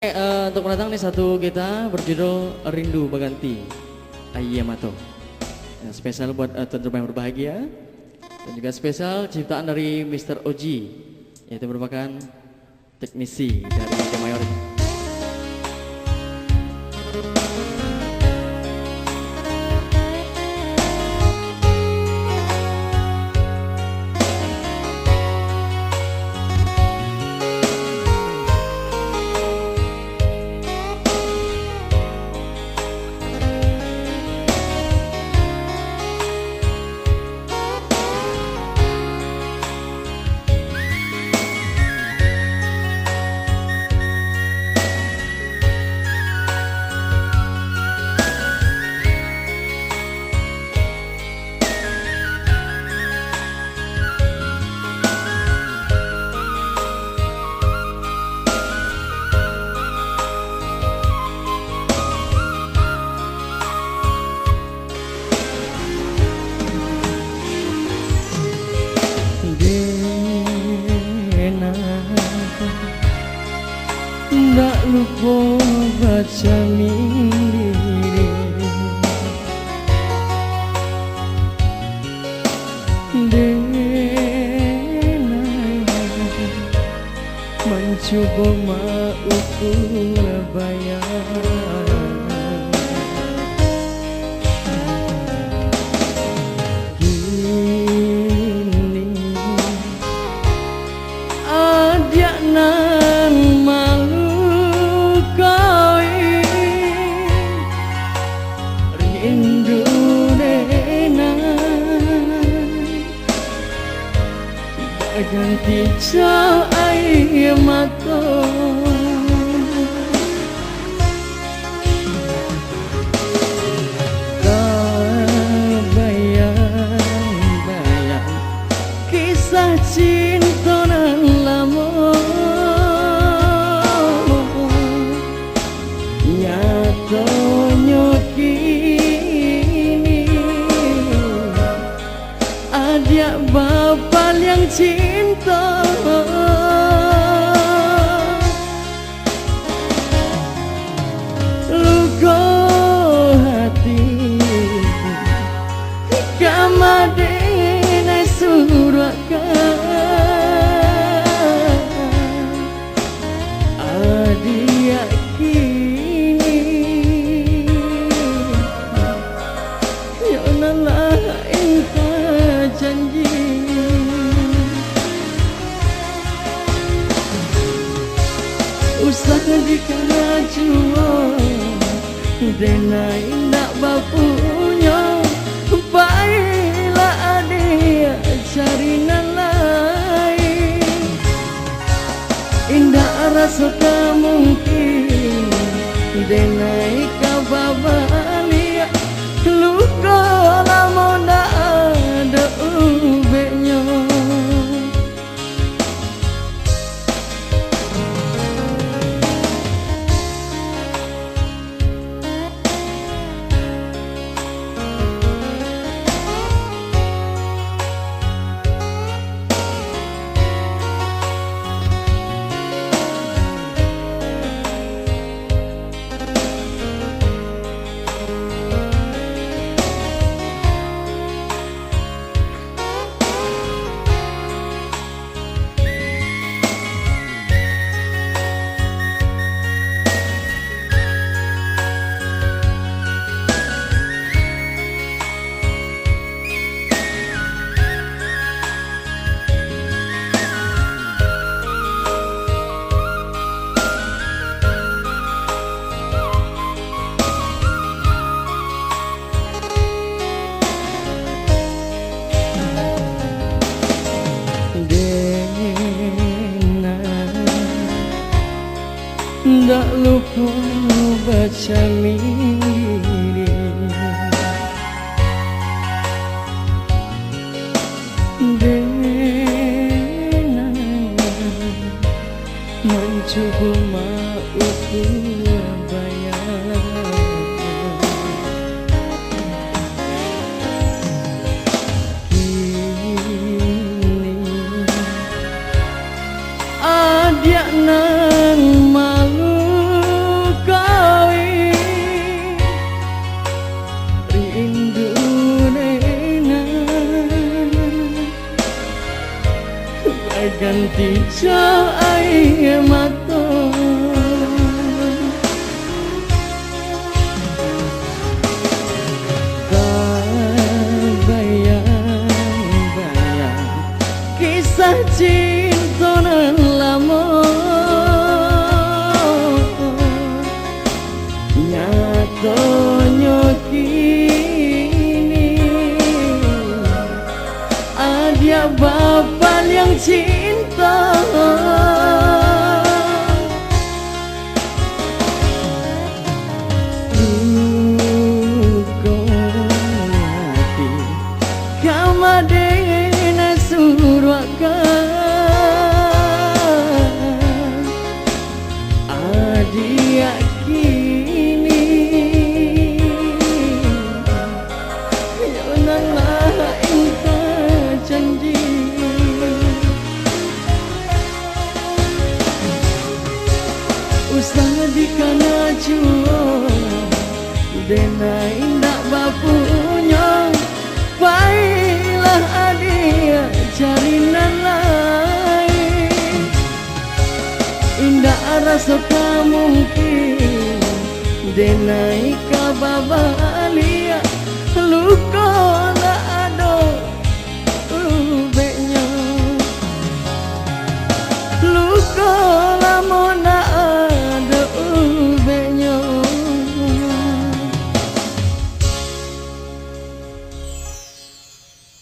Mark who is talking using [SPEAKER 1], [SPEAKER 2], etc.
[SPEAKER 1] Untuk pendatang nih satu kita berjudul Rindu Berganti Ayamato. Yang spesial buat tuan-tuan yang berbahagia. Dan juga spesial ciptaan dari Mr. Oji, yaitu merupakan teknisi dari Kemayor.
[SPEAKER 2] Tak lupa baca diri Dena mencoba mengukur bayar Kini adiak nan malu Rindu Dena berganti cahaya mata Terbayang-bayang kisah cinta nan lama Nyatanya Adik bapal yang cinta Luka hati Kamadena surahkan Adik kini Ya Allah engkau janji Usah dikala jua Dena indak bapunya Baiklah adik cari nan lain Indak rasa tak mungkin Dena ika babalik Luka lama ndak ada ubeknya Tak lupa baca diri Dena mencoba mengukur bayar Kini adiak nan malu cinta. Rukonati kamadena surwakan adia kini yonalah engka janji usah dikana juo dena indak bapunya baiklah adia jarinan lain indak rasa mungkin dena ika babalia lupa